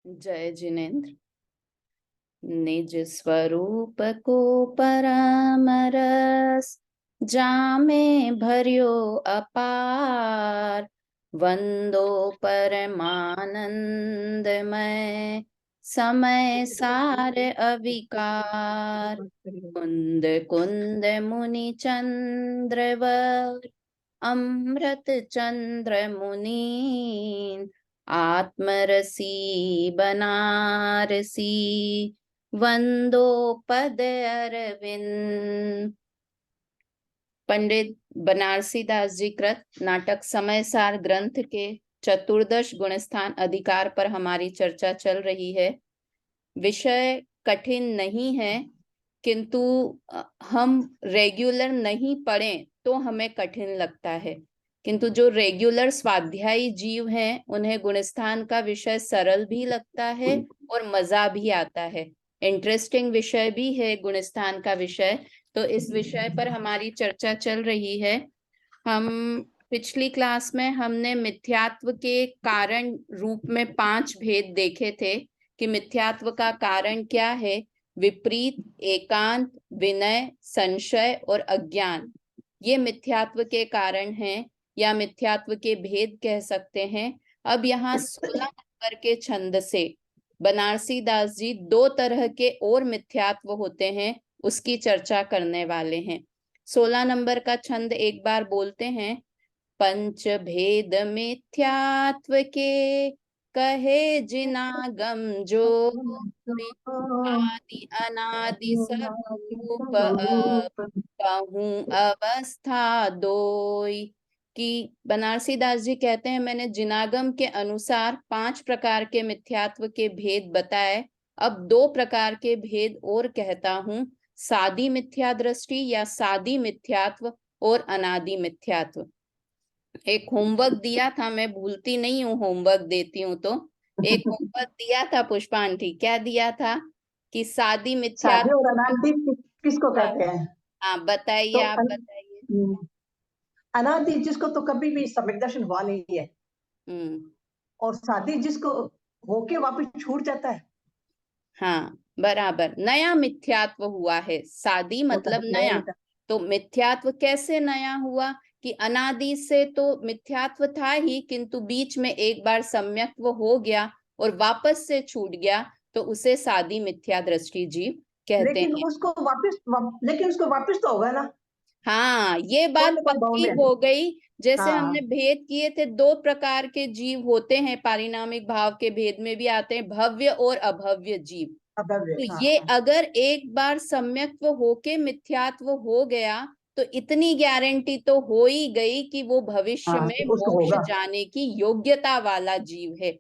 जय जिनेन्द्र। निज स्वरूप को परामरस जामे भर्यो अपार, वंदो परमानंदमय समय सार अविकार। कुंद कुंद मुनि चंद्रवर अमृत चंद्र मुनीन, आत्मरसी बनारसी वंदो पद अरविंद। पंडित बनारसी दास जी कृत नाटक समय सार ग्रंथ के चतुर्दश गुणस्थान अधिकार पर हमारी चर्चा चल रही है। विषय कठिन नहीं है, किंतु हम रेगुलर नहीं पढ़ें तो हमें कठिन लगता है, किंतु जो रेगुलर स्वाध्यायी जीव हैं उन्हें गुणस्थान का विषय सरल भी लगता है और मजा भी आता है। इंटरेस्टिंग विषय भी है गुणस्थान का विषय। तो इस विषय पर हमारी चर्चा चल रही है। हम पिछली क्लास में हमने मिथ्यात्व के कारण रूप में 5 भेद देखे थे कि मिथ्यात्व का कारण क्या है। विपरीत, एकांत, विनय, संशय और अज्ञान, ये मिथ्यात्व के कारण हैं या मिथ्यात्व के भेद कह सकते हैं। अब यहाँ 16 नंबर के छंद से बनारसी दास जी 2 तरह के और मिथ्यात्व होते हैं उसकी चर्चा करने वाले हैं। 16 नंबर का छंद एक बार बोलते हैं। पंच भेद मिथ्यात्व के कहे जिनागम जो, आदि अनादि स्वरूप कहूँ अवस्था दोई। कि बनारसी दास जी कहते हैं मैंने जिनागम के अनुसार 5 प्रकार के मिथ्यात्व के भेद बताए। अब 2 प्रकार के भेद और कहता हूँ, सादी मिथ्या दृष्टि या सादी मिथ्यात्व और अनादि मिथ्यात्व। एक होमवर्क दिया था, मैं भूलती नहीं हूँ, होमवर्क देती हूँ तो एक होमवर्क दिया था पुष्पा आंटी। क्या दिया था कि सादी सादी मिथ्यात्व। और अनादि किसको कहते हैं? हाँ बताइए, तो आप बताइए। अनादि जिसको तो कभी भी सम्यक दर्शन हुआ नहीं है, हम्म। और सादी जिसको होके वापस छूट जाता है। हाँ बराबर, नया मिथ्यात्व हुआ है। सादी मतलब नया। तो मिथ्यात्व कैसे नया हुआ कि अनादि से तो मिथ्यात्व था ही, किंतु बीच में एक बार सम्यक्त्व हो गया और वापस से छूट गया, तो उसे सादी मिथ्या दृष्टि जीव कहते लेकिन हैं। उसको वापस तो होगा ना, हाँ ये बात कोई कोई भाव पक्की में। हो गई। जैसे हमने हाँ, भेद किए थे, 2 प्रकार के जीव होते हैं, पारिणामिक भाव के भेद में भी आते हैं, भव्य और अभव्य जीव। अभव्य। तो हाँ ये हाँ अगर एक बार सम्यक्त्व होके मिथ्यात्व हो गया तो इतनी गारंटी तो हो ही गई कि वो भविष्य हाँ, में कि उसको मोक्ष होगा। जाने की योग्यता वाला जीव है।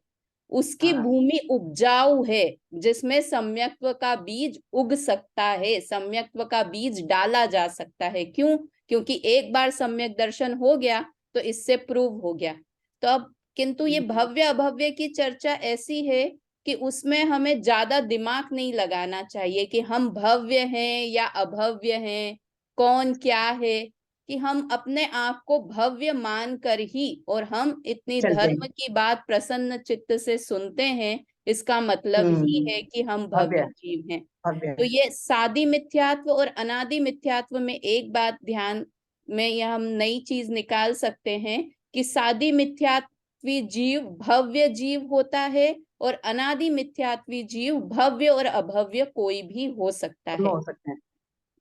उसकी हाँ, भूमि उपजाऊ है, जिसमें सम्यक्त्व का बीज उग सकता है, सम्यक्त्व का बीज डाला जा सकता है। क्यों? क्योंकि एक बार सम्यक दर्शन हो गया तो इससे प्रूव हो गया। तो अब किंतु ये भव्य अभव्य की चर्चा ऐसी है कि उसमें हमें ज्यादा दिमाग नहीं लगाना चाहिए कि हम भव्य हैं या अभव्य हैं, कौन क्या है। कि हम अपने आप को भव्य मान कर ही, और हम इतनी चलते धर्म हैं। की बात प्रसन्न चित्त से सुनते हैं, इसका मतलब ही है कि हम भव्य भव्य जीव हैं। भव्य। तो ये सादी मिथ्यात्व और अनादि मिथ्यात्व में एक बात ध्यान में यह हम नई चीज निकाल सकते हैं कि सादी मिथ्यात्वी जीव भव्य जीव होता है और अनादि मिथ्यात्वी जीव भव्य और अभव्य कोई भी हो सकता दोनों है। हो सकते हैं।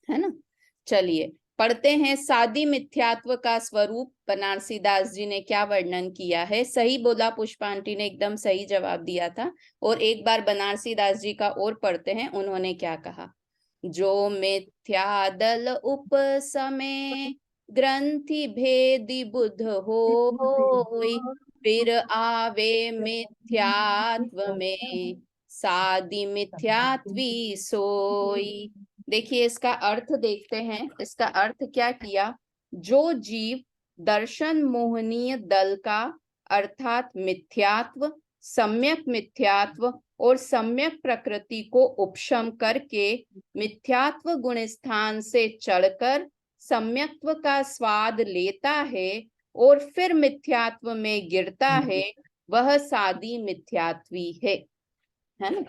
है ना? चलिए पढ़ते हैं। सादी मिथ्यात्व का स्वरूप बनारसी दास जी ने क्या वर्णन किया है। सही बोला पुष्पा आंटी ने, एकदम सही जवाब दिया था। और एक बार बनारसी दास जी का और पढ़ते हैं, उन्होंने क्या कहा। जो मिथ्या दल उपसमे ग्रंथि भेदी बुध होई, फिर आवे मिथ्यात्व में सादी मिथ्यात्वी सोई। देखिए इसका अर्थ देखते हैं। इसका अर्थ क्या किया। जो जीव दर्शन मोहनीय दल का अर्थात मिथ्यात्व, सम्यक मिथ्यात्व और सम्यक प्रकृति को उपशम करके मिथ्यात्व गुण स्थान से चढ़कर सम्यक्त्व का स्वाद लेता है और फिर मिथ्यात्व में गिरता है, वह सादी मिथ्यात्वी है। है ना।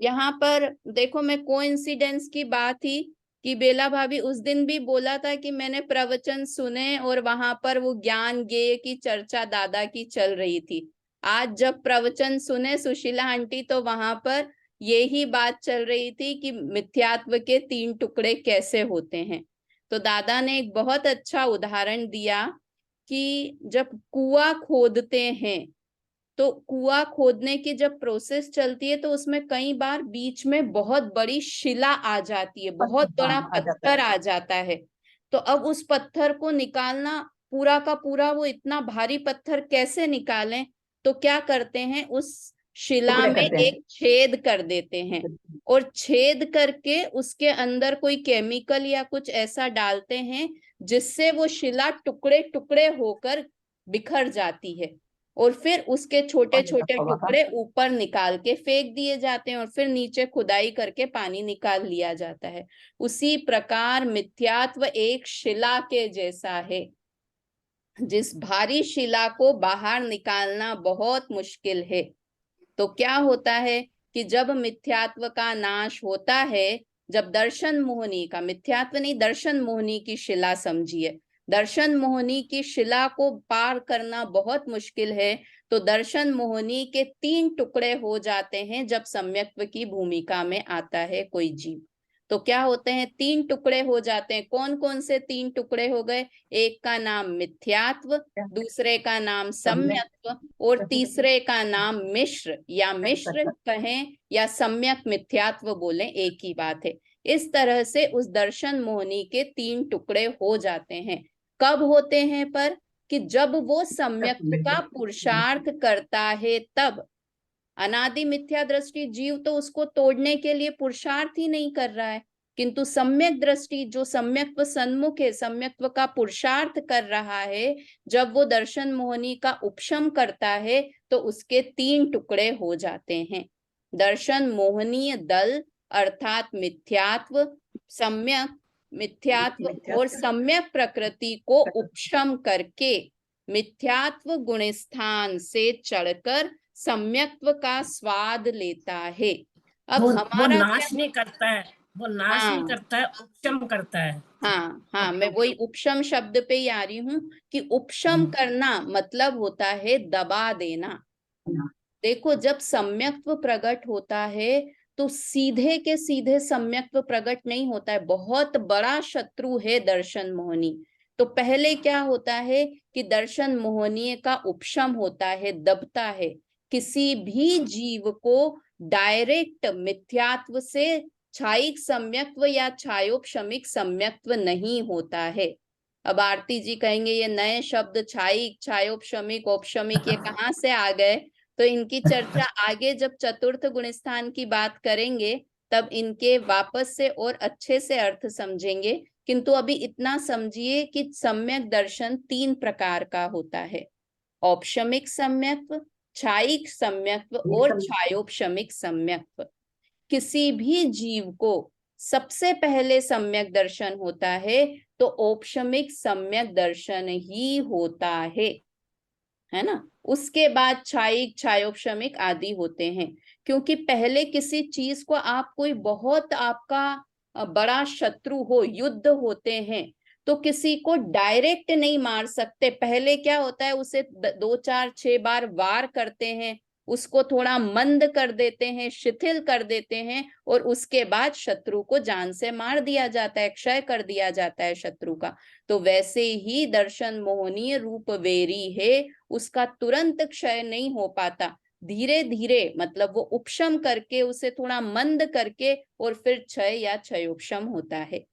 यहाँ पर देखो, मैं कोइंसिडेंस की बात ही कि बेला भाभी उस दिन भी बोला था कि मैंने प्रवचन सुने और वहां पर वो ज्ञान गेय की चर्चा दादा की चल रही थी। आज जब प्रवचन सुने सुशीला आंटी, तो वहां पर यही बात चल रही थी कि मिथ्यात्व के 3 टुकड़े कैसे होते हैं। तो दादा ने एक बहुत अच्छा उदाहरण दिया कि जब कुआं खोदते हैं, तो कुआं खोदने की जब प्रोसेस चलती है तो उसमें कई बार बीच में बहुत बड़ी शिला आ जाती है, बहुत बड़ा हाँ, आ जाता पत्थर है। आ जाता है। तो अब उस पत्थर को निकालना, पूरा का पूरा वो इतना भारी पत्थर कैसे निकालें? तो क्या करते हैं, उस शिला टुकड़े में करते हैं। एक छेद कर देते हैं और छेद करके उसके अंदर कोई केमिकल या कुछ ऐसा डालते हैं जिससे वो शिला टुकड़े टुकड़े होकर बिखर जाती है। और फिर उसके छोटे छोटे टुकड़े ऊपर निकाल के फेंक दिए जाते हैं और फिर नीचे खुदाई करके पानी निकाल लिया जाता है। उसी प्रकार मिथ्यात्व एक शिला के जैसा है, जिस भारी शिला को बाहर निकालना बहुत मुश्किल है। तो क्या होता है कि जब मिथ्यात्व का नाश होता है, जब दर्शन मोहनी का, मिथ्यात्व नहीं, दर्शन मोहनी की शिला समझिए, दर्शन मोहनी की शिला को पार करना बहुत मुश्किल है। तो दर्शन मोहनी के 3 टुकड़े हो जाते हैं जब सम्यक्त्व की भूमिका में आता है कोई जीव। तो क्या होते हैं, 3 टुकड़े हो जाते हैं। कौन कौन से 3 टुकड़े हो गए? एक का नाम मिथ्यात्व, दूसरे का नाम सम्यक्त्व और तीसरे का नाम मिश्र, या मिश्र कहें या सम्यक मिथ्यात्व बोलें, एक ही बात है। इस तरह से उस दर्शन मोहनी के 3 टुकड़े हो जाते हैं। कब होते हैं? पर कि जब वो सम्यक्त्व का पुरुषार्थ करता है तब। अनादि मिथ्या दृष्टि जीव तो उसको तोड़ने के लिए पुरुषार्थ ही नहीं कर रहा है, किंतु सम्यक दृष्टि जो सम्यक्त्व सन्मुख है, सम्यक्त्व का पुरुषार्थ कर रहा है, जब वो दर्शन मोहनी का उपशम करता है तो उसके 3 टुकड़े हो जाते हैं। दर्शन मोहनीय दल अर्थात मिथ्यात्व, सम्यक मिथ्यात्व और सम्यक प्रकृति को उपशम करके मिथ्यात्व गुणस्थान से चढ़कर सम्यक्त्व का स्वाद लेता है। अब वो हमारा क्या? नाश नहीं करता है, वो नाश नहीं हाँ करता है, उपशम करता है। हाँ, मैं वही उपशम शब्द पे ही आ रही हूँ कि उपशम करना मतलब होता है दबा देना। देखो, जब सम्यक्त्व प्रकट होता है तो सीधे के सीधे सम्यक्त्व प्रकट नहीं होता है, बहुत बड़ा शत्रु है दर्शन मोहनी। तो पहले क्या होता है कि दर्शन मोहनीय का उपशम होता है, दबता है। किसी भी जीव को डायरेक्ट मिथ्यात्व से छायिक सम्यक्त्व या छायोपशमिक सम्यक्त्व नहीं होता है। अब आरती जी कहेंगे ये नए शब्द छायिक, छायोपशमिक, औपशमिक ये कहाँ से आ गए? तो इनकी चर्चा आगे जब चतुर्थ गुणस्थान की बात करेंगे तब इनके वापस से और अच्छे से अर्थ समझेंगे। किंतु अभी इतना समझिए कि सम्यक दर्शन 3 प्रकार का होता है: औपशमिक सम्यक्त्व, छायिक सम्यक्त्व और छायोपशमिक सम्यक्त्व। किसी भी जीव को सबसे पहले सम्यक दर्शन होता है तो औपशमिक सम्यक दर्शन ही होता है ना। उसके बाद छायिक, छायोपशमिक आदि होते हैं। क्योंकि पहले किसी चीज को आप, कोई बहुत आपका बड़ा शत्रु हो, युद्ध होते हैं, तो किसी को डायरेक्ट नहीं मार सकते। पहले क्या होता है, उसे 2 4 6 बार वार करते हैं, उसको थोड़ा मंद कर देते हैं, शिथिल कर देते हैं और उसके बाद शत्रु को जान से मार दिया जाता है, क्षय कर दिया जाता है शत्रु का। तो वैसे ही दर्शन मोहनीय रूप वेरी है, उसका तुरंत क्षय नहीं हो पाता, धीरे धीरे, मतलब वो उपशम करके, उसे थोड़ा मंद करके और फिर क्षय या क्षयोपशम होता है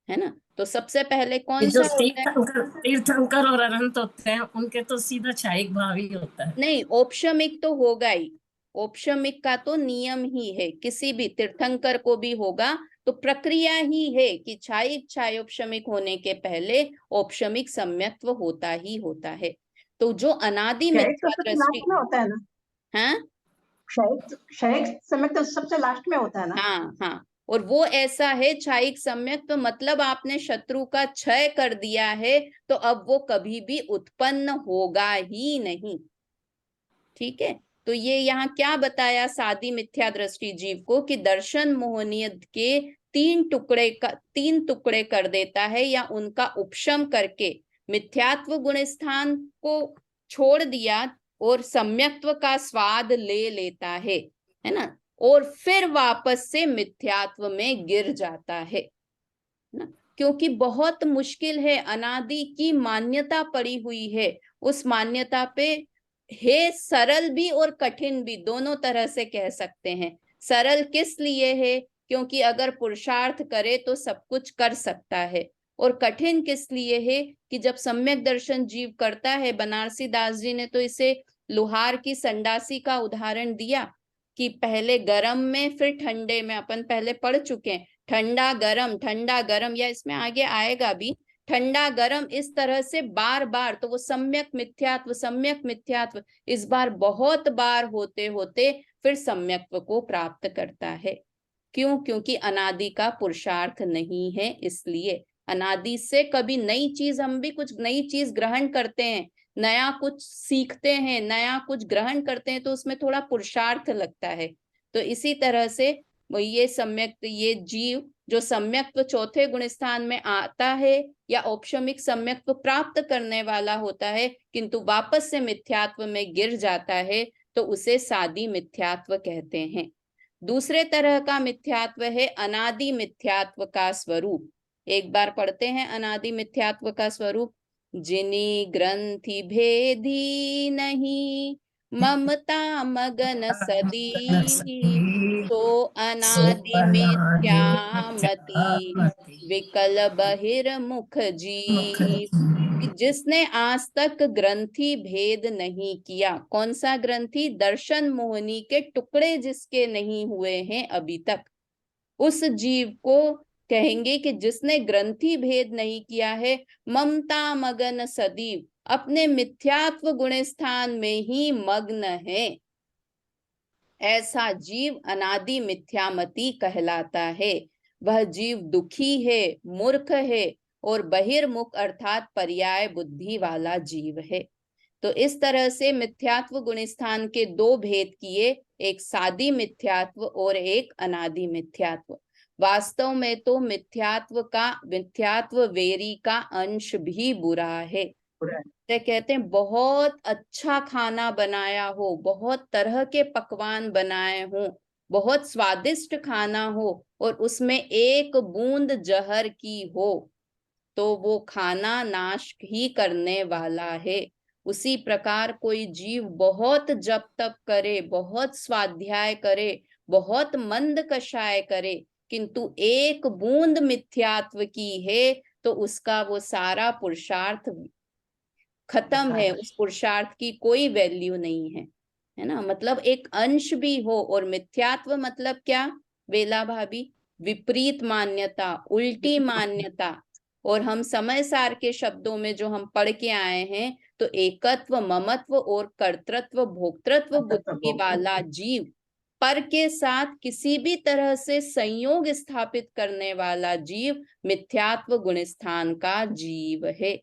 ना। तो सबसे पहले कौन जो सा होता है? तीर्थंकर और अनंत होते हैं उनके तो सीधा छायिक भाव ही होता है। नहीं, औपशमिक तो होगा ही, औपशमिक का तो नियम ही है, किसी भी तीर्थंकर को भी होगा। तो प्रक्रिया ही है कि छायिक छायोपशमिक होने के पहले औपशमिक सम्यक्त्व होता ही होता है। तो जो अनादि मिथ्या सबसे दृष्टि, लास्ट में होता है ना? हाँ क्षयिक समय तो सबसे लास्ट में होता है ना? हाँ, और वो ऐसा है छायिक सम्यक, तो मतलब आपने शत्रु का क्षय कर दिया है तो अब वो कभी भी उत्पन्न होगा ही नहीं। ठीक है, तो ये यहाँ क्या बताया सादी मिथ्या दृष्टि जीव को कि दर्शन मोहनीयत के तीन टुकड़े कर देता है या उनका उपशम करके मिथ्यात्व गुण स्थान को छोड़ दिया और सम्यक्त्व का स्वाद ले लेता है ना, और फिर वापस से मिथ्यात्व में गिर जाता है ना, क्योंकि बहुत मुश्किल है, अनादि की मान्यता पड़ी हुई है, उस मान्यता पे है सरल भी और कठिन भी, दोनों तरह से कह सकते हैं। सरल किस लिए है? क्योंकि अगर पुरुषार्थ करे तो सब कुछ कर सकता है। और कठिन किस लिए है? कि जब सम्यक दर्शन जीव करता है, बनारसी दास जी ने तो इसे लोहार की संडासी का उदाहरण दिया कि पहले गर्म में फिर ठंडे में, अपन पहले पढ़ चुके हैं, ठंडा गरम, या इसमें आगे आएगा भी ठंडा गरम, इस तरह से बार बार, तो वो सम्यक मिथ्यात्व इस बार बहुत बार होते होते फिर सम्यक्त्व को प्राप्त करता है। क्यों? क्योंकि अनादि का पुरुषार्थ नहीं है, इसलिए अनादि से कभी नई चीज, हम भी कुछ नई चीज ग्रहण करते हैं, नया कुछ सीखते हैं, नया कुछ ग्रहण करते हैं, तो उसमें थोड़ा पुरुषार्थ लगता है। तो इसी तरह से ये जीव जो सम्यक्त्व चौथे गुण स्थान में आता है या औपशमिक सम्यक्त्व प्राप्त करने वाला होता है, किंतु वापस से मिथ्यात्व में गिर जाता है, तो उसे सादी मिथ्यात्व कहते हैं। दूसरे तरह का मिथ्यात्व है अनादि मिथ्यात्व का स्वरूप। एक बार पढ़ते हैं अनादि मिथ्यात्व का स्वरूप। जिनी ग्रंथि भेदी नहीं, ममता मगन सदी, तो अनादि मिथ्यामति, विकल बहिर्मुख जीव। कि जिसने आज तक ग्रंथि भेद नहीं किया, कौन सा ग्रंथि? दर्शन मोहनी के टुकड़े जिसके नहीं हुए हैं अभी तक, उस जीव को कहेंगे कि जिसने ग्रंथि भेद नहीं किया है, ममता मगन सदैव, अपने मिथ्यात्व गुण स्थान में ही मग्न है, ऐसा जीव अनादि मिथ्यामति कहलाता है। वह जीव दुखी है, मूर्ख है और बहिर्मुख अर्थात पर्याय बुद्धि वाला जीव है। तो इस तरह से मिथ्यात्व गुण स्थान के दो भेद किए, एक सादी मिथ्यात्व और एक अनादि मिथ्यात्व। वास्तव में तो मिथ्यात्व वेरी का अंश भी बुरा है। कहते हैं बहुत अच्छा खाना बनाया हो, बहुत तरह के पकवान बनाए हो, बहुत स्वादिष्ट खाना हो, और उसमें एक बूंद जहर की हो, तो वो खाना नाश ही करने वाला है। उसी प्रकार कोई जीव बहुत जप तप करे, बहुत स्वाध्याय करे, बहुत मंद कषाय करे, किंतु एक बूंद मिथ्यात्व की है, तो उसका वो सारा पुरुषार्थ खत्म है, उस पुरुषार्थ की कोई वैल्यू नहीं है ना। मतलब एक अंश भी हो, और मिथ्यात्व मतलब क्या बेला भाभी? विपरीत मान्यता, उल्टी मान्यता। और हम समय सार के शब्दों में जो हम पढ़ के आए हैं, तो एकत्व, ममत्व और कर्तृत्व भोक्तृत्व बुद्धि वाला जीव, पर के साथ किसी भी तरह से संयोग स्थापित करने वाला जीव मिथ्यात्व गुण स्थान का जीव है।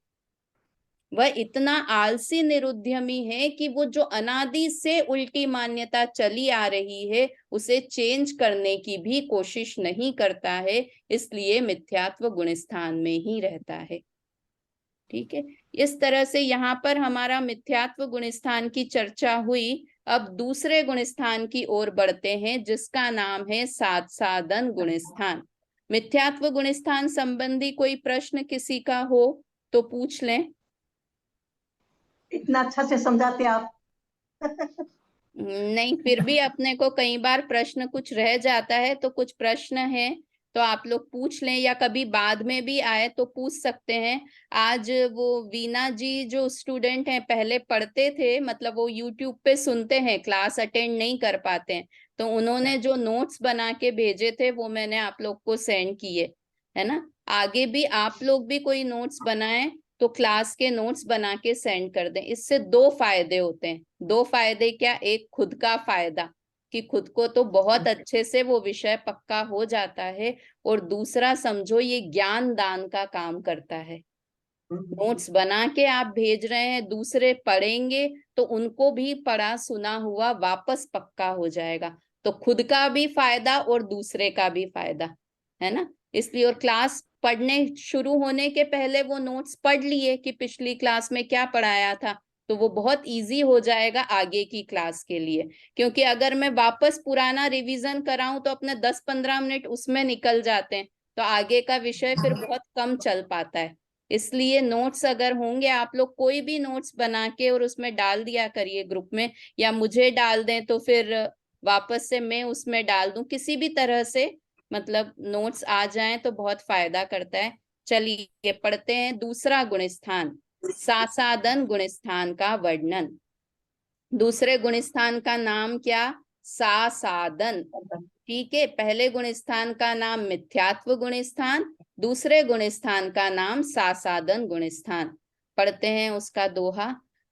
वह इतना आलसी निरुद्यमी है कि वो जो अनादि से उल्टी मान्यता चली आ रही है, उसे चेंज करने की भी कोशिश नहीं करता है, इसलिए मिथ्यात्व गुण स्थान में ही रहता है। ठीक है, इस तरह से यहाँ पर हमारा मिथ्यात्व गुण स्थान की चर्चा हुई। अब दूसरे गुण स्थान की ओर बढ़ते हैं, जिसका नाम है सात साधन गुण स्थान। मिथ्यात्व गुण स्थान संबंधी कोई प्रश्न किसी का हो तो पूछ लें। इतना अच्छा से समझाते आप। नहीं, फिर भी अपने को कई बार प्रश्न कुछ रह जाता है, तो कुछ प्रश्न है तो आप लोग पूछ लें, या कभी बाद में भी आए तो पूछ सकते हैं। आज वो वीना जी जो स्टूडेंट हैं, पहले पढ़ते थे, मतलब वो यूट्यूब पे सुनते हैं, क्लास अटेंड नहीं कर पाते हैं, तो उन्होंने जो नोट्स बना के भेजे थे वो मैंने आप लोग को सेंड किए, है ना। आगे भी आप लोग भी कोई नोट्स बनाएं तो क्लास के नोट्स बना के सेंड कर दें। इससे दो फायदे होते हैं। दो फायदे क्या? एक खुद का फायदा कि खुद को तो बहुत अच्छे से वो विषय पक्का हो जाता है, और दूसरा समझो ये ज्ञान दान का काम करता है। नोट्स बना के आप भेज रहे हैं, दूसरे पढ़ेंगे तो उनको भी पढ़ा सुना हुआ वापस पक्का हो जाएगा, तो खुद का भी फायदा और दूसरे का भी फायदा, है ना। इसलिए और क्लास पढ़ने शुरू होने के पहले वो नोट्स पढ़ लिए कि पिछली क्लास में क्या पढ़ाया था, तो वो बहुत इजी हो जाएगा आगे की क्लास के लिए। क्योंकि अगर मैं वापस पुराना रिवीजन कराऊं तो अपने 10-15 मिनट उसमें निकल जाते हैं, तो आगे का विषय फिर बहुत कम चल पाता है। इसलिए नोट्स अगर होंगे, आप लोग कोई भी नोट्स बना के और उसमें डाल दिया करिए ग्रुप में, या मुझे डाल दें तो फिर वापस से मैं उसमें डाल दूं, किसी भी तरह से मतलब नोट्स आ जाएं तो बहुत फायदा करता है। चलिए पढ़ते हैं दूसरा गुणस्थान, सासादन गुणस्थान का वर्णन। दूसरे गुणस्थान का नाम क्या? सासादन। ठीक है, पहले गुणस्थान का नाम मिथ्यात्व गुणस्थान, दूसरे गुणस्थान का नाम सासादन गुणस्थान। पढ़ते हैं उसका दोहा।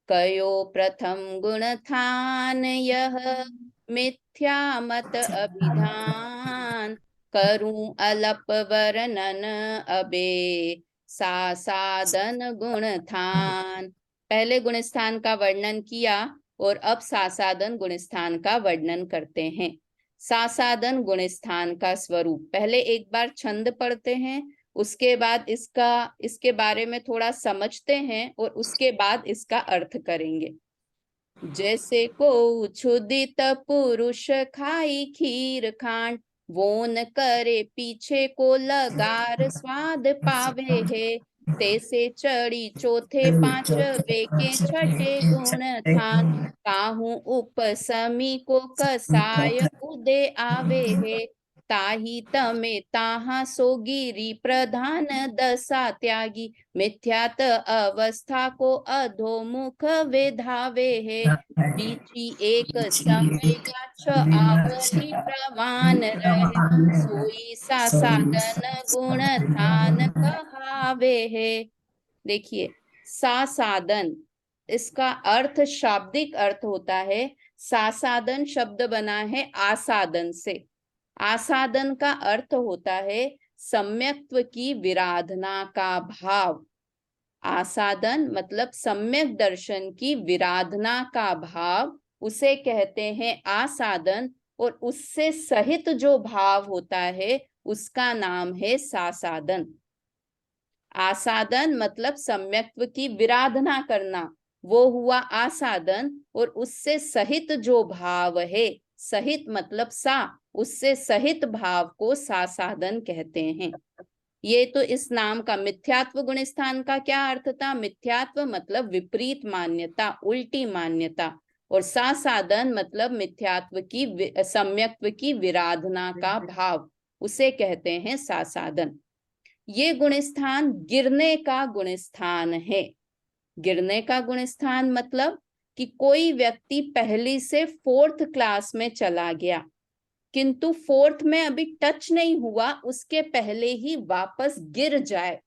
कयो प्रथम गुणस्थान यह मिथ्या मत अभिधान, करूं अलप वर्णन अबे सासादन गुणस्थान। पहले गुणस्थान का वर्णन किया और अब सासादन गुणस्थान का वर्णन करते हैं। सासादन गुणस्थान का स्वरूप, पहले एक बार छंद पढ़ते हैं, उसके बाद इसके बारे में थोड़ा समझते हैं और उसके बाद इसका अर्थ करेंगे। जैसे को क्षुदित पुरुष खाई खीर खांड, वो न करे पीछे को लगार स्वाद पावे है, तैसे चढ़ी चौथे पांचवे के छठे गुण थान, काहू उपसमी को कसाय उदे आवे है, ताही तमे ताहा सोगिरी प्रधान दशा त्यागी, मिथ्यात अवस्था को अधोमुख वेधावे है, बीची एक समय याच आवरी प्रवान रहे, सोई सासादन गुण थान कहावे है। देखिए, सासादन, इसका अर्थ, शाब्दिक अर्थ होता है, सासादन शब्द बना है आसादन से। आसादन का अर्थ होता है सम्यक्त्व की विराधना का भाव। आसादन मतलब सम्यक दर्शन की विराधना का भाव, उसे कहते हैं आसादन, और उससे सहित जो भाव होता है उसका नाम है सासादन। आसादन मतलब सम्यक्त्व की विराधना करना, वो हुआ आसादन, और उससे सहित जो भाव है, सहित मतलब सा, उससे सहित भाव को सासादन कहते हैं। ये तो इस नाम का। मिथ्यात्व गुणस्थान का क्या अर्थ था? मिथ्यात्व मतलब विपरीत मान्यता, उल्टी मान्यता, और सासादन मतलब मिथ्यात्व की सम्यक्त्व की विराधना का भाव, उसे कहते हैं सासादन। ये गुणस्थान गिरने का गुणस्थान है। गिरने का गुणस्थान मतलब कि कोई व्यक्ति पहली से 4th क्लास में चला गया, किंतु 4th में अभी टच नहीं हुआ, उसके पहले ही वापस गिर जाए,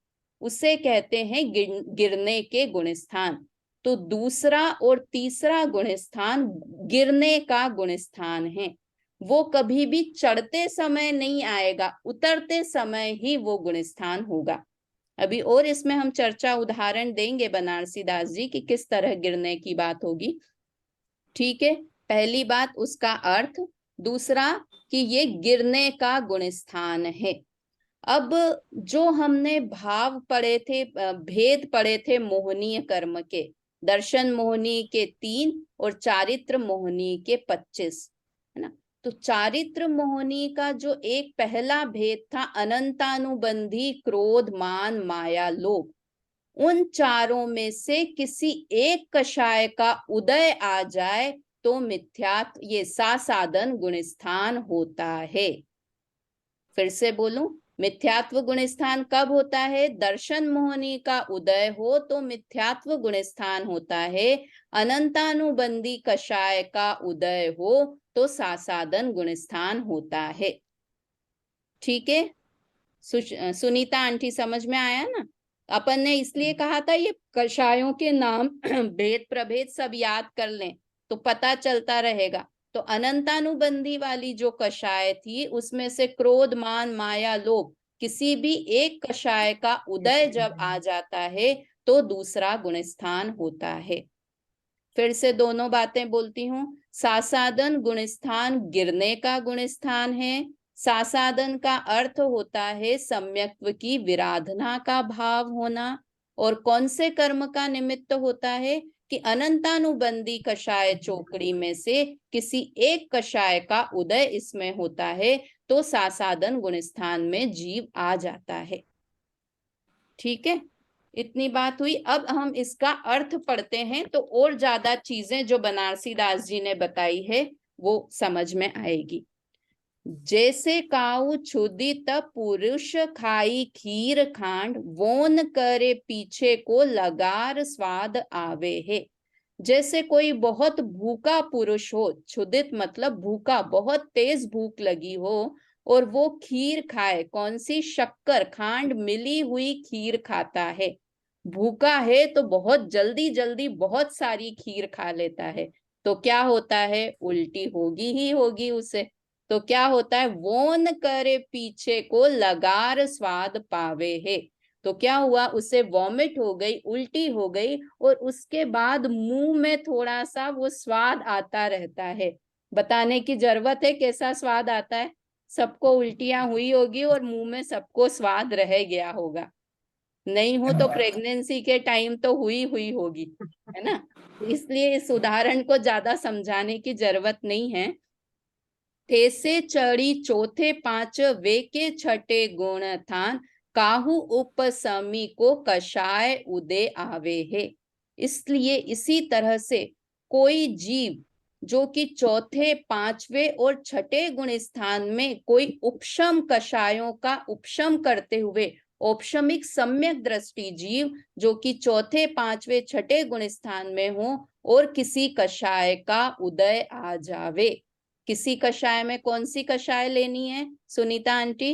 उसे कहते हैं गिरने के गुणस्थान। तो दूसरा और तीसरा गुणस्थान गिरने का गुणस्थान है। वो कभी भी चढ़ते समय नहीं आएगा, उतरते समय ही वो गुणस्थान होगा। अभी और इसमें हम चर्चा उदाहरण देंगे बनारसी दास जी की किस तरह गिरने की बात होगी। ठीक है, पहली बात उसका अर्थ, दूसरा कि ये गिरने का गुणस्थान है। अब जो हमने भाव पढ़े थे, भेद पढ़े थे मोहनीय कर्म के, दर्शन मोहनी के 3 और चारित्र मोहनी के 25, है ना। तो चारित्र मोहनी का जो एक पहला भेद था, अनंतानुबंधी क्रोध मान माया लोभ, उन चारों में से किसी एक कषाय का उदय आ जाए तो मिथ्यात, ये सासादन गुणस्थान होता है। फिर से बोलूं, मिथ्यात्व गुणस्थान कब होता है? दर्शन मोहनी का उदय हो तो मिथ्यात्व गुणस्थान होता है, अनंतानुबंधी कषाय का उदय हो तो सासादन गुणस्थान होता है। ठीक है, सुनीता आंटी समझ में आया ना? अपन ने इसलिए कहा था ये कषायों के नाम भेद प्रभेद सब याद कर लें तो पता चलता रहेगा। तो अनंतानुबंधी वाली जो कषाय थी, उसमें से क्रोध मान माया लोभ, किसी भी एक कषाय का उदय जब आ जाता है तो दूसरा गुणस्थान होता है। फिर से दोनों बातें बोलती हूँ। सासादन गुणस्थान गिरने का गुणस्थान है। सासादन का अर्थ होता है सम्यक्त्व की विराधना का भाव होना, और कौन से कर्म का निमित्त होता है कि अनंतानुबंधी कषाय चोकड़ी में से किसी एक कषाय का उदय इसमें होता है, तो सासादन गुणस्थान में जीव आ जाता है। ठीक है, इतनी बात हुई। अब हम इसका अर्थ पढ़ते हैं तो और ज्यादा चीजें जो बनारसी दास जी ने बताई है वो समझ में आएगी। जैसे काऊ क्षुदित पुरुष खाई खीर खांड, वोन करे पीछे को लगार स्वाद आवे है। जैसे कोई बहुत भूखा पुरुष हो, क्षुदित मतलब भूखा, बहुत तेज भूख लगी हो, और वो खीर खाए, कौन सी, शक्कर खांड मिली हुई खीर खाता है। भूखा है तो बहुत जल्दी जल्दी बहुत सारी खीर खा लेता है, तो क्या होता है, उल्टी होगी ही होगी उसे। तो क्या होता है, वोन करे पीछे को लगार स्वाद पावे है। तो क्या हुआ, उसे वॉमिट हो गई, उल्टी हो गई, और उसके बाद मुंह में थोड़ा सा वो स्वाद आता रहता है। बताने की जरूरत है कैसा स्वाद आता है? सबको उल्टियां हुई होगी और मुंह में सबको स्वाद रह गया होगा। नहीं हो तो प्रेगनेंसी के टाइम तो हुई होगी, है ना। इसलिए इस उदाहरण को ज्यादा समझाने की जरूरत नहीं है। तेसे चढ़ी चौथे पांच वे के छठे गुण थान, काहू उपसमी को कषाय उदय आवे है। इसलिए इसी तरह से कोई जीव जो कि चौथे पांचवे और छठे गुण स्थान में कोई उपशम कषायों का उपशम करते हुए, औपशमिक सम्यक दृष्टि जीव जो कि चौथे पांचवे छठे गुण स्थान में हो और किसी कषाय का उदय आ जावे। किसी कषाय में कौन सी कषाय लेनी है सुनीता आंटी?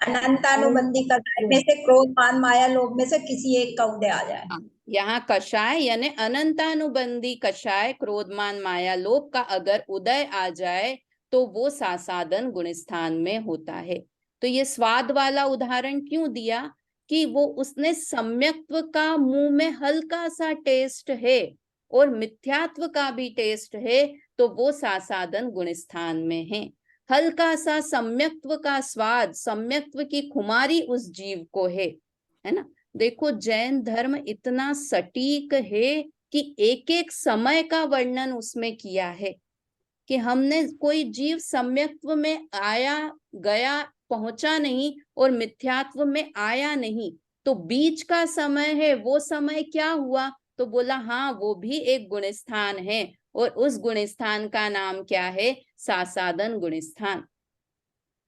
अनंतानुबंधी कषाय में से क्रोध मान माया लोभ में से किसी एक का उदय आ जाए। यहाँ कषाय यानी अनंतानुबंधी कषाय, क्रोधमान माया लोभ का अगर उदय आ जाए तो वो सासादन गुणस्थान में होता है। तो ये स्वाद वाला उदाहरण क्यों दिया कि वो उसने सम्यक्त्व का मुंह में हल्का सा टेस्ट है और मिथ्यात्व का भी टेस्ट है, तो वो सासादन गुणस्थान में है। हल्का सा सम्यक्त्व का स्वाद, सम्यक्त्व की खुमारी उस जीव को है ना। देखो जैन धर्म इतना सटीक है कि एक एक समय का वर्णन उसमें किया है कि हमने कोई जीव सम्यक्त्व में आया गया, पहुंचा नहीं, और मिथ्यात्व में आया नहीं, तो बीच का समय है, वो समय क्या हुआ, तो बोला हाँ वो भी एक गुणस्थान है, और उस गुणस्थान का नाम क्या है, सासादन गुणस्थान,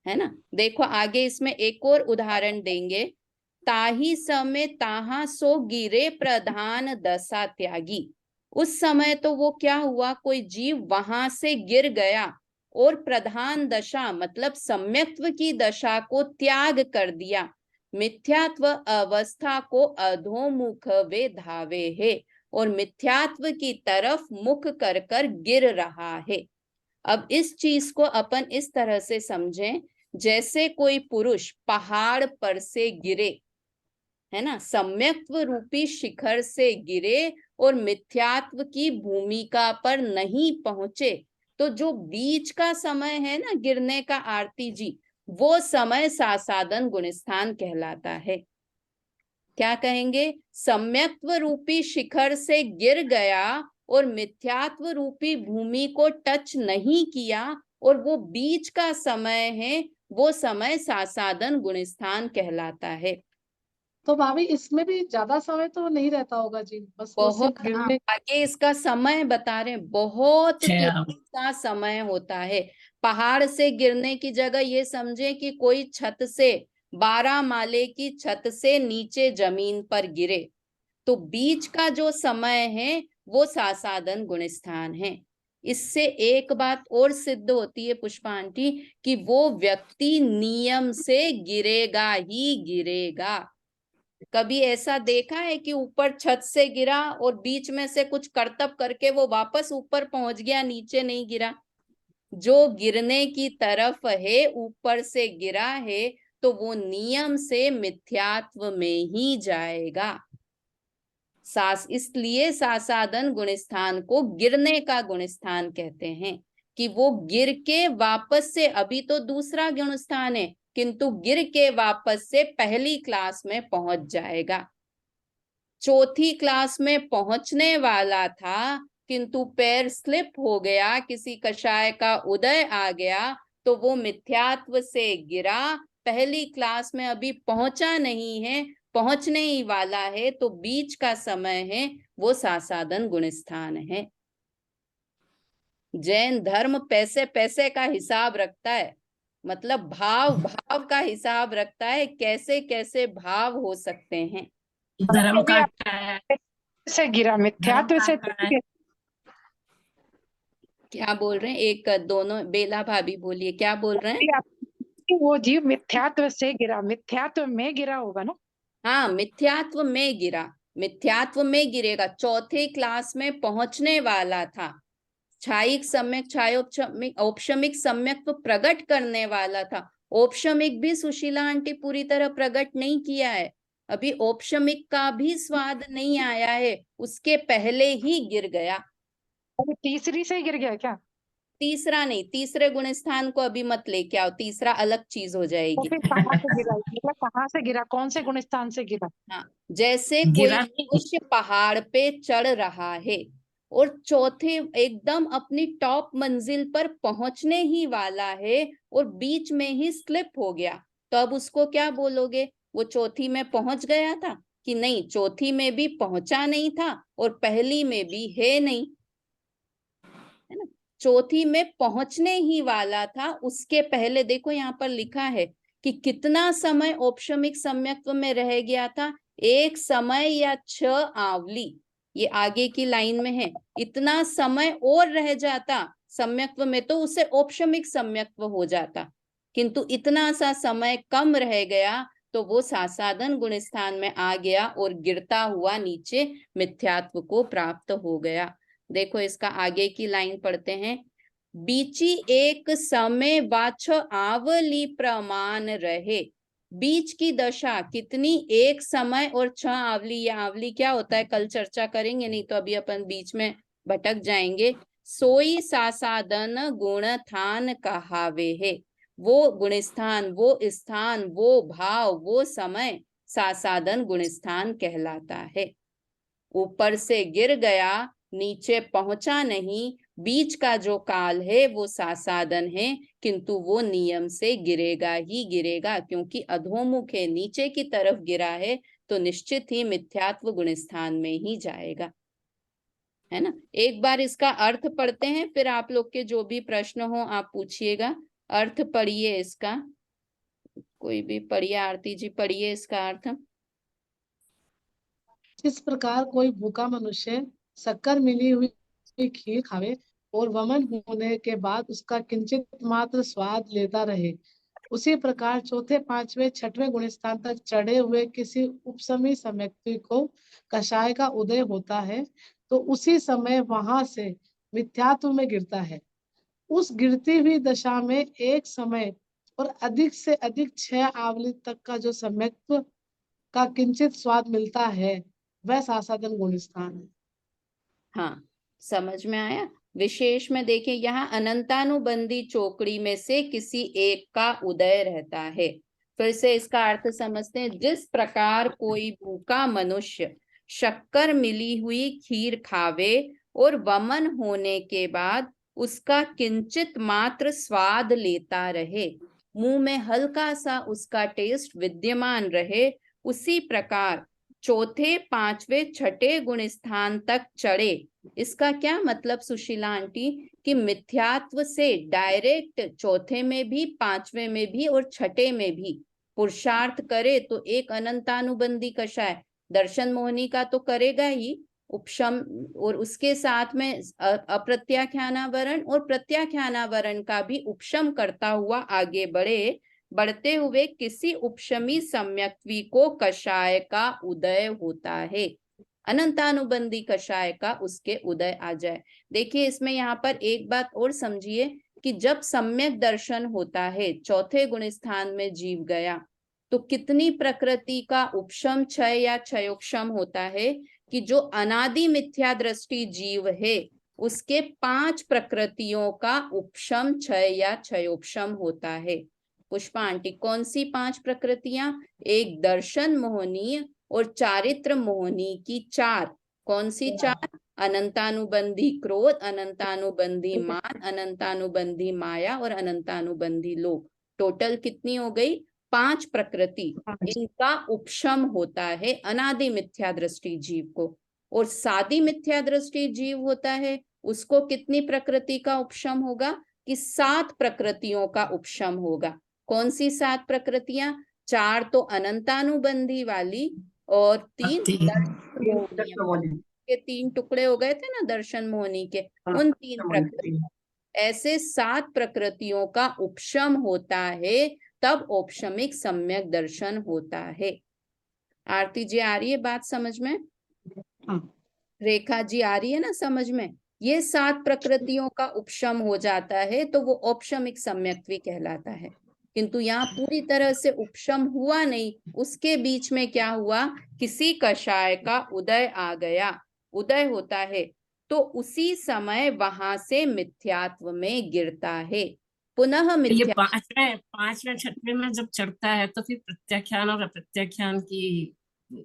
है ना। देखो आगे इसमें एक और उदाहरण देंगे। ताही समय ताहा सो गिरे प्रधान दशा त्यागी। उस समय तो वो क्या हुआ, कोई जीव वहां से गिर गया और प्रधान दशा मतलब सम्यक्त्व की दशा को त्याग कर दिया, मिथ्यात्व अवस्था को अधोमुख वे धावे है, और मिथ्यात्व की तरफ मुख कर कर गिर रहा है। अब इस चीज को अपन इस तरह से समझें, जैसे कोई पुरुष पहाड़ पर से गिरे, है ना, सम्यक्त्व रूपी शिखर से गिरे और मिथ्यात्व की भूमिका पर नहीं पहुंचे, तो जो बीच का समय है ना गिरने का आरती जी, वो समय सासादन गुणस्थान कहलाता है। क्या कहेंगे, सम्यक्त्व रूपी शिखर से गिर गया और मिथ्यात्व रूपी भूमि को टच नहीं किया, और वो बीच का समय है, वो समय सासादन गुणस्थान कहलाता है। तो भाभी इसमें भी ज्यादा समय तो नहीं रहता होगा जी, बस वो बहुत, सिर्फ गिरने। आगे इसका समय बता रहे हैं, बहुत किल्लत का समय होता है। पहाड़ से गिरने की जगह ये समझे कि कोई छत से, 12 माले की छत से नीचे जमीन पर गिरे, तो बीच का जो समय है वो सासादन गुणस्थान है। इससे एक बात और सिद्ध होती है पुष्पा आंटी, कि वो व्यक्ति नियम से गिरेगा ही गिरेगा। कभी ऐसा देखा है कि ऊपर छत से गिरा और बीच में से कुछ करतब करके वो वापस ऊपर पहुंच गया, नीचे नहीं गिरा? जो गिरने की तरफ है, ऊपर से गिरा है, तो वो नियम से मिथ्यात्व में ही जाएगा। इसलिए सासादन गुणस्थान को गिरने का गुणस्थान कहते हैं, कि वो गिर के वापस से, अभी तो दूसरा गुणस्थान है, किंतु गिर के वापस से पहली क्लास में पहुंच जाएगा। चौथी क्लास में पहुंचने वाला था, किंतु पैर स्लिप हो गया, किसी कषाय का उदय आ गया, तो वो मिथ्यात्व से गिरा, पहली क्लास में अभी पहुंचा नहीं है, पहुंचने ही वाला है, तो बीच का समय है, वो सासादन गुणस्थान है। जैन धर्म पैसे पैसे का हिसाब रखता है, मतलब भाव भाव का हिसाब रखता है, कैसे कैसे भाव हो सकते हैं। धर्म भी काटा है, से गिरा, मिथ्यात्व से काटा है। क्या बोल रहे हैं? एक दोनों बेला भाभी बोलिए, क्या बोल रहे हैं? वो जीव मिथ्यात्व से गिरा, मिथ्यात्व में गिरा होगा ना। हाँ, मिथ्यात्व में गिरा, मिथ्यात्व में गिरेगा। चौथे क्लास में पहुंचने वाला था, छायिक सम्यक छायोपशमिक औपशमिक सम्यक्त्व प्रकट करने वाला था। औपशमिक भी सुशीला आंटी पूरी तरह प्रकट नहीं किया है, अभी औपशमिक का भी स्वाद नहीं आया है, उसके पहले ही गिर गया। अरे तीसरी से गिर गया क्या? तीसरा नहीं, तीसरे गुण स्थान को अभी मत लेके आओ, तीसरा अलग चीज हो तो जाएगी। फिर कहाँ से गिरा, मतलब कहाँ से गिरा, कौन से गुण स्थान से गिरा? हाँ, जैसे कोई गिरा नहीं। मनुष्य पहाड़ पे चढ़ रहा है और चौथे एकदम अपनी टॉप मंजिल पर पहुंचने ही वाला है और बीच में ही स्लिप हो गया, तो अब उसको क्या बोलोगे? वो चौथी में पहुंच गया था कि नहीं? चौथी में भी पहुंचा नहीं था और पहली में भी है नहीं, है ना? चौथी में पहुंचने ही वाला था, उसके पहले देखो यहाँ पर लिखा है कि कितना समय औपशमिक सम्यक्त्व में रह गया था, एक समय या 6 आवली, ये आगे की लाइन में है। इतना समय और रह जाता सम्यक्त्व में तो उसे औपशमिक सम्यक्त्व हो जाता, किंतु इतना सा समय कम रह गया तो वो सासादन गुण स्थान में आ गया और गिरता हुआ नीचे मिथ्यात्व को प्राप्त हो गया। देखो इसका आगे की लाइन पढ़ते हैं। बीची एक समय बाछ आवली प्रमाण रहे। बीच की दशा कितनी? एक समय और 6 आवली। या आवली क्या होता है कल चर्चा करेंगे, नहीं तो अभी अपन बीच में भटक जाएंगे। सोई सासादन गुणस्थान कहावे है। वो गुणस्थान, वो स्थान, वो भाव, वो समय सासादन गुणस्थान कहलाता है। ऊपर से गिर गया, नीचे पहुंचा नहीं, बीच का जो काल है वो सासादन है, किंतु वो नियम से गिरेगा ही गिरेगा, क्योंकि अधोमुख है, नीचे की तरफ गिरा है, तो निश्चित ही मिथ्यात्व गुणस्थान में ही जाएगा, है ना? एक बार इसका अर्थ पढ़ते हैं, फिर आप लोग के जो भी प्रश्न हो आप पूछिएगा। अर्थ पढ़िए इसका, कोई भी पढ़िए, आरती जी पढ़िए इसका अर्थ। जिस प्रकार कोई भूखा मनुष्य शक्कर मिली हुई खीर खावे और वमन होने के बाद उसका किंचित मात्र स्वाद लेता रहे, उसी प्रकार चौथे पांचवें छठवें गुणस्थान तक चढ़े हुए किसी उपशमी सम्यक्ति को कषाय का उदय होता है, तो उसी समय वहां से मिथ्यात्व में गिरता है। उस गिरती हुई दशा में एक समय और अधिक से अधिक 6 आवली तक का जो सम्यक्त्व का किंचित स्वाद मिलता है, वह सासादन गुणस्थान है। हाँ, समझ में आया? विशेष में देखें, यहाँ अनंतानुबंधी चौकड़ी में से किसी एक का उदय रहता है। फिर से इसका अर्थ समझते हैं। जिस प्रकार कोई भूखा मनुष्य शक्कर मिली हुई खीर खावे और वमन होने के बाद उसका किंचित मात्र स्वाद लेता रहे, मुंह में हल्का सा उसका टेस्ट विद्यमान रहे, उसी प्रकार चौथे पांचवें छठे गुण स्थान तक चढ़े। इसका क्या मतलब सुशीला आंटी? कि मिथ्यात्व से डायरेक्ट चौथे में भी, पांचवें में भी और छठे में भी पुरुषार्थ करे तो एक अनंतानुबंधी कषाय दर्शन मोहिनी का तो करेगा ही, उपशम, और उसके साथ में अप्रत्याख्यानावरण और प्रत्याख्यानावरण का भी उपशम करता हुआ आगे बढ़े, बढ़ते हुए किसी उपशमी सम्यक्त्वी को कषाय का उदय होता है, अनंतानुबंधी कषाय का उसके उदय आ जाए। देखिए इसमें यहाँ पर एक बात और समझिए कि जब सम्यक दर्शन होता है, चौथे गुण स्थान में जीव गया, तो कितनी प्रकृति का उपशम क्षय या क्षयोक्षम होता है कि जो अनादि मिथ्या दृष्टि जीव है उसके 5 प्रकृतियों का उपशम क्षय या क्षयोक्षम होता है। पुष्पा आंटी, कौन सी 5 प्रकृतियां? एक दर्शन मोहनी और चारित्र मोहनी की 4। कौन सी 4? अनंतानुबंधी क्रोध, अनंतानुबंधी मान, अनंतानुबंधी माया और अनंतानुबंधी लोभ। टोटल कितनी हो गई? 5 प्रकृति। इनका उपशम होता है अनादि मिथ्या दृष्टि जीव को। और सादी मिथ्या दृष्टि जीव होता है, उसको कितनी प्रकृति का उपशम होगा? कि 7 प्रकृतियों का उपशम होगा। कौन सी 7 प्रकृतियां? 4 तो अनंतानुबंधी वाली और 3 के 3 टुकड़े हो गए थे ना दर्शन मोहनी के, उन 3 प्रकृति। ऐसे 7 प्रकृतियों का उपशम होता है, तब औपशमिक सम्यक दर्शन होता है। आरती जी आ रही है बात समझ में? रेखा जी आ रही है ना समझ में? ये 7 प्रकृतियों का उपशम हो जाता है तो वो औपशमिक सम्यक्त्व कहलाता है। किंतु यहाँ पूरी तरह से उपशम हुआ नहीं, उसके बीच में क्या हुआ? किसी कषाय का उदय आ गया। उदय होता है तो उसी समय वहां से मिथ्यात्व में गिरता है, पुनः ये मिथ्या। पांचवें छठवें में जब चढ़ता है तो फिर प्रत्याख्यान और अप्रत्याख्यान की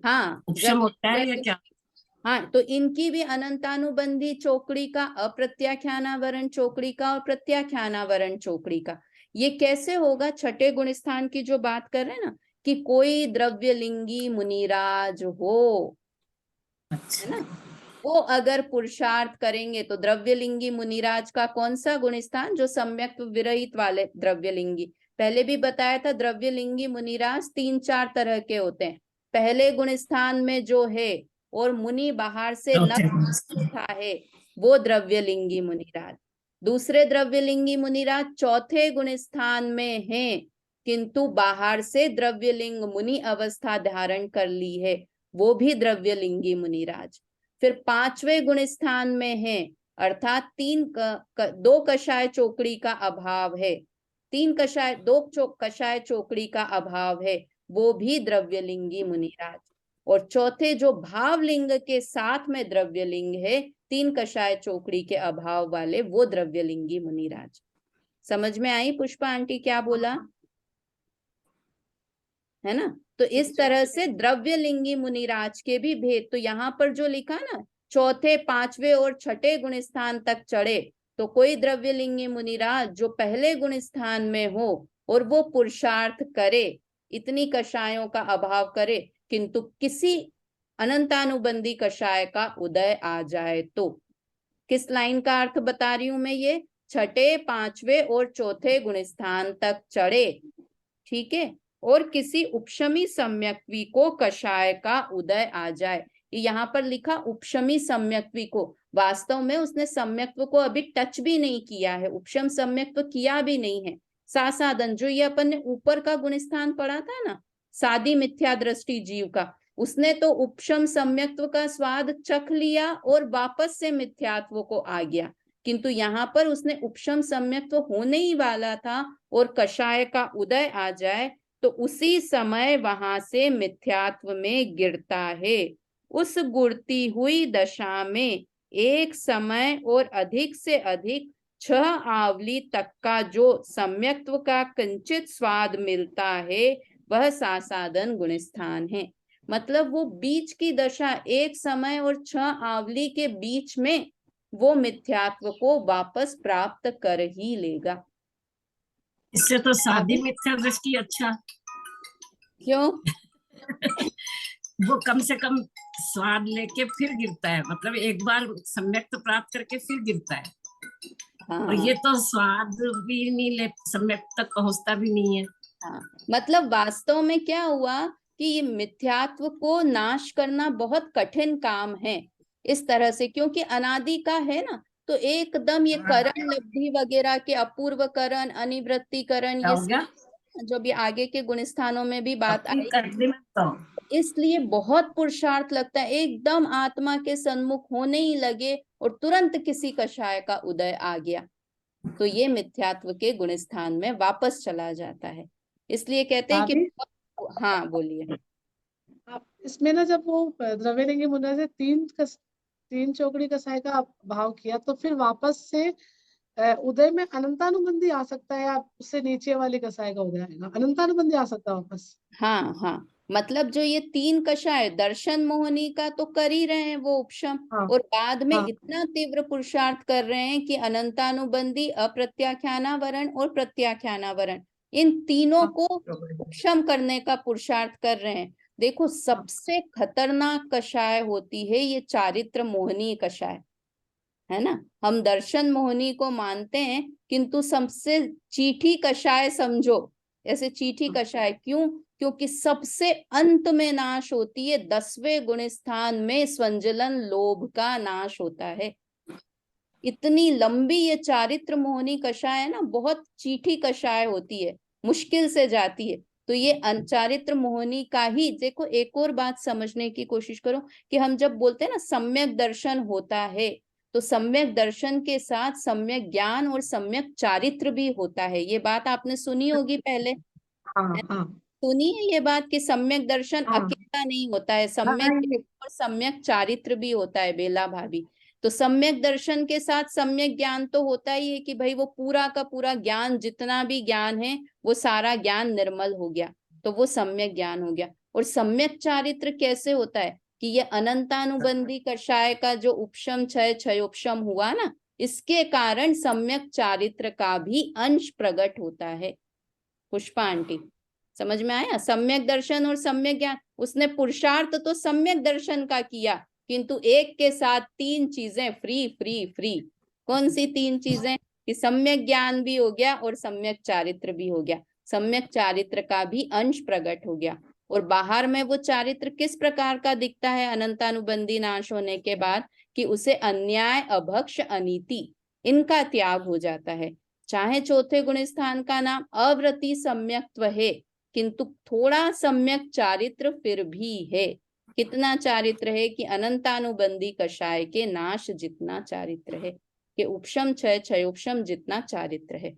हाँ, उपशम होता है या क्या? हाँ, तो इनकी भी अनंतानुबंधी चौकड़ी का, अप्रत्याख्यानावरण चौकड़ी का और प्रत्याख्यानावरण चौकड़ी का। ये कैसे होगा? छठे गुण स्थान की जो बात कर रहे हैं ना, कि कोई द्रव्यलिंगी मुनिराज हो, है ना, वो अगर पुरुषार्थ करेंगे तो द्रव्यलिंगी मुनिराज का कौन सा गुण स्थान? जो सम्यक विरहित वाले द्रव्यलिंगी। पहले भी बताया था द्रव्यलिंगी मुनिराज 3-4 तरह के होते हैं। पहले गुण स्थान में जो है और मुनि बाहर से उठा है, वो द्रव्यलिंगी मुनिराज। दूसरे द्रव्यलिंगी मुनिराज चौथे गुण स्थान में है, किंतु बाहर से द्रव्यलिंग मुनि अवस्था धारण कर ली है, वो भी द्रव्यलिंगी मुनिराज। फिर 5वें गुण स्थान में है, अर्थात 2 कषाय चौकड़ी का अभाव है, 2 कषाय चौकड़ी का अभाव है, वो भी द्रव्यलिंगी मुनिराज। और चौथे जो भावलिंग के साथ में द्रव्यलिंग है, 3 कषाय चौकड़ी के अभाव वाले, वो द्रव्यलिंगी मुनिराज। समझ में आई पुष्पा आंटी क्या बोला? है ना? तो इस तरह से द्रव्यलिंगी मुनिराज के भी भेद। तो यहाँ पर जो लिखा ना, चौथे, 5वें और 6ठे गुण स्थान तक चढ़े तो कोई द्रव्यलिंगी मुनिराज जो पहले गुण स्थान में हो और वो पुरुषार्थ करे, इतनी कषायों का अभाव करे, किंतु किसी अनंतानुबंधी कषाय का उदय आ जाए तो। किस लाइन का अर्थ बता रही हूं मैं? ये 6ठे, 5वें और 4थे गुण स्थान तक चढ़े, ठीक है, और किसी उपशमी सम्यक्त्वी को कषाय का उदय आ जाए। यहाँ पर लिखा उपशमी सम्यक्त्वी को, वास्तव में उसने सम्यक्त्व को अभी टच भी नहीं किया है, उपशम सम्यक्त्व किया भी नहीं है। सासादन, जो ये अपन ने ऊपर का गुण स्थान पढ़ा था ना, सादी मिथ्या दृष्टि जीव का, उसने तो उपशम सम्यक्त्व का स्वाद चख लिया और वापस से मिथ्यात्व को आ गया। किंतु यहाँ पर उसने उपशम सम्यक्त्व होने ही वाला था और कषाय का उदय आ जाए तो उसी समय वहां से मिथ्यात्व में गिरता है। उस गुड़ती हुई दशा में एक समय और अधिक से अधिक 6 आवली तक का जो सम्यक्त्व का किंचित स्वाद मिलता है, वह सासादन गुण स्थान है। मतलब वो बीच की दशा, एक समय और 6 आवली के बीच में, वो मिथ्यात्व को वापस प्राप्त कर ही लेगा। इससे तो सादी मिथ्या दृष्टि अच्छा। क्यों? वो कम से कम स्वाद लेके फिर गिरता है, मतलब एक बार सम्यक तो प्राप्त करके फिर गिरता है। हाँ, और ये तो स्वाद भी नहीं ले, सम्यक तक पहुंचता भी नहीं है। हाँ, मतलब वास्तव में क्या हुआ कि ये मिथ्यात्व को नाश करना बहुत कठिन काम है इस तरह से, क्योंकि अनादि का है ना, तो एकदम ये करण लब्धि वगैरह के अपूर्व करण, अनिवृत्तिकरण, क्या ये हो गया? जो भी आगे के गुण स्थानों में भी बात आई, तो इसलिए बहुत पुरुषार्थ लगता है, एकदम आत्मा के सन्मुख होने ही लगे और तुरंत किसी कषाय का उदय आ गया। तो ये मिथ्यात्व के गुणस्थान में वापस चला जाता है। इसलिए कहते हैं कि भाभी, हाँ बोलिए। आप इसमें ना जब वो द्रव्यलिंगी मुद्रा से तीन चौकड़ी कसाय का भाव किया, तो फिर वापस से उदय में अनंतानुबंधी आ सकता है, या उससे नीचे वाली कसाय का उदय आएगा, अनंतानुबंधी आ सकता है वापस। हाँ हाँ, मतलब जो ये तीन कषाय दर्शन मोहिनी का तो कर ही रहे हैं वो उपशम, हाँ और बाद में हाँ इतना तीव्र पुरुषार्थ कर रहे हैं कि अनंतानुबंधी, अप्रत्याख्यानावरण और प्रत्याख्यानावरण, इन तीनों हाँ को उपशम करने का पुरुषार्थ कर रहे हैं। देखो, सबसे खतरनाक कषाय होती है ये चारित्र मोहिनी कषाय, है ना। हम दर्शन मोहिनी को मानते हैं, किंतु सबसे चीठी कषाय समझो, ऐसे चीठी कषाय क्यों? क्योंकि सबसे अंत में नाश होती है, 10वें गुण स्थान में स्वंजलन लोभ का नाश होता है। इतनी लंबी ये चारित्र मोहिनी कषाय है ना, बहुत चीठी कषाय होती है, मुश्किल से जाती है। तो ये चारित्र मोहिनी का ही देखो, एक और बात समझने की कोशिश करो कि हम जब बोलते हैं ना सम्यक दर्शन होता है, तो सम्यक दर्शन के साथ सम्यक ज्ञान और सम्यक चारित्र भी होता है। ये बात आपने सुनी होगी पहले, हाँ हाँ सुनी है ये बात कि सम्यक दर्शन हाँ अकेला नहीं होता है, सम्यक हाँ, ज्ञान और सम्यक चारित्र भी होता है बेला भाभी। तो सम्यक दर्शन के साथ सम्यक ज्ञान तो होता ही है कि भाई वो पूरा का पूरा ज्ञान, जितना भी ज्ञान है वो सारा ज्ञान निर्मल हो गया, तो वो सम्यक ज्ञान हो गया। और सम्यक चारित्र कैसे होता है कि ये अनंतानुबंधी कषाय का जो उपशम क्षय क्षयोपशम हुआ ना, इसके कारण सम्यक चारित्र का भी अंश प्रकट होता है। पुष्पा आंटी, समझ में आया? सम्यक दर्शन और सम्यक ज्ञान, उसने पुरुषार्थ तो सम्यक दर्शन का किया, किंतु एक के साथ तीन चीजें फ्री फ्री फ्री। कौन सी तीन चीजें? कि सम्यक ज्ञान भी हो गया और सम्यक चारित्र भी हो गया, सम्यक चारित्र का भी अंश प्रकट हो गया। और बाहर में वो चारित्र किस प्रकार का दिखता है अनंतानुबंधी नाश होने के बाद? कि उसे अन्याय, अभक्ष, अनीति, इनका त्याग हो जाता है। चाहे चौथे गुण स्थान का नाम अवृति सम्यक्त्व है, किंतु थोड़ा सम्यक चारित्र फिर भी है। कितना चारित्र है? कि अनंतानुबंधी कषाय के नाश जितना चारित्र है, कि उपशम क्षय क्षयोपशम जितना चारित्र है।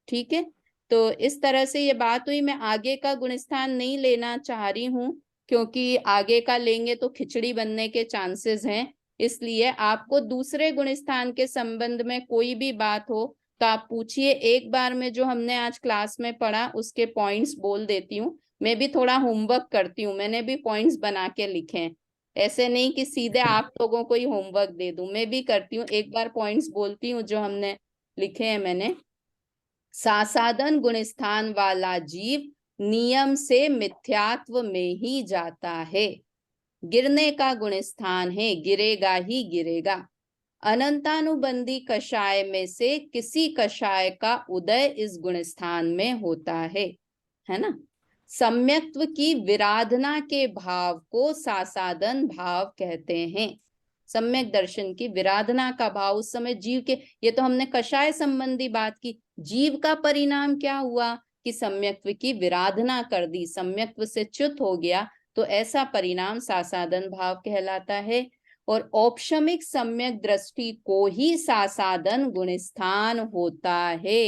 ठीक है, तो इस तरह से ये बात हुई। मैं आगे का गुणस्थान नहीं लेना चाह रही हूँ, क्योंकि आगे का लेंगे तो खिचड़ी बनने के चांसेस हैं। इसलिए आपको दूसरे गुणस्थान के संबंध में कोई भी बात हो तो आप पूछिए। एक बार में जो हमने आज क्लास में पढ़ा उसके पॉइंट्स बोल देती हूँ। मैं भी थोड़ा होमवर्क करती हूँ, मैंने भी पॉइंट्स बना के लिखे हैं, ऐसे नहीं कि सीधे आप लोगों को ही होमवर्क दे दूं, मैं भी करती हूँ। एक बार पॉइंट्स बोलती हूँ जो हमने लिखे हैं मैंने। सासाधन गुणस्थान वाला जीव नियम से मिथ्यात्व में ही जाता है। गिरने का गुणस्थान है, गिरेगा ही गिरेगा। अनंतानुबंधी कषाय में से किसी कषाय का उदय इस गुणस्थान में होता है ना। सम्यक्त्व की विराधना के भाव को सासाधन भाव कहते हैं। सम्यक दर्शन की विराधना का भाव उस समय जीव के, ये तो हमने कषाय संबंधी बात की, जीव का परिणाम क्या हुआ? कि सम्यक्त्व की विराधना कर दी, सम्यक्त्व से च्युत हो गया, तो ऐसा परिणाम सासाधन भाव कहलाता है। और औपशमिक सम्यक दृष्टि को ही सासाधन गुणस्थान होता है।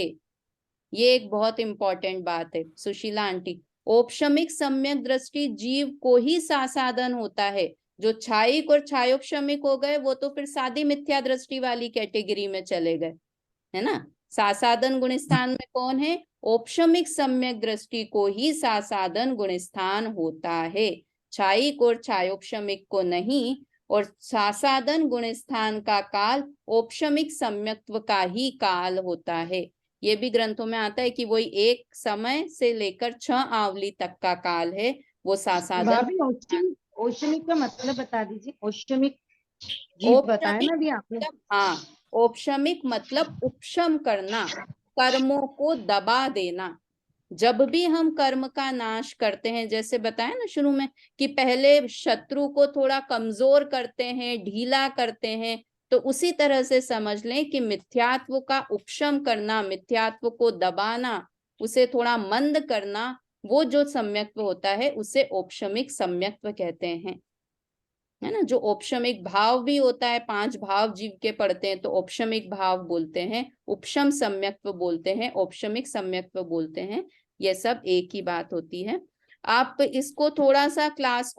ये एक बहुत इंपॉर्टेंट बात है सुशीला आंटी। औपशमिक सम्यक दृष्टि जीव को ही सासाधन होता है। जो छायिक और छायोपशमिक हो गए वो तो फिर सादी मिथ्या दृष्टि वाली कैटेगरी में चले गए, है ना। सासाधन गुणस्थान में कौन है? औपशमिक सम्यक दृष्टि को ही सासाधन गुणस्थान होता है, छायिक और छायोपशमिक को नहीं। और सासाधन गुणस्थान का काल औपशमिक सम्यक्त्व का ही काल होता है। ये भी ग्रंथों में आता है कि वही एक समय से लेकर 6 आवली तक का काल है वो सासाधन। भाभी औषमिक का मतलब बता दीजिए। औषमिक जीव बताया ना अभी आपने। हाँ, औपशमिक मतलब उपशम करना, कर्मों को दबा देना। जब भी हम कर्म का नाश करते हैं, जैसे बताया ना शुरू में कि पहले शत्रु को थोड़ा कमजोर करते हैं, ढीला करते हैं, तो उसी तरह से समझ लें कि मिथ्यात्व का उपशम करना, मिथ्यात्व को दबाना, उसे थोड़ा मंद करना, वो जो सम्यक्त्व होता है उसे औपशमिक सम्यक्त्व कहते हैं। है ना। जो औपशमिक भाव भी होता है, 5 भाव जीव के पढ़ते हैं तो औपशमिक भाव बोलते हैं, उपशम सम्यक्त्व बोलते हैं, औपशमिक सम्यक्त्व बोलते हैं। ये सब एक ही बात होती है। आप इसको थोड़ा सा क्लास को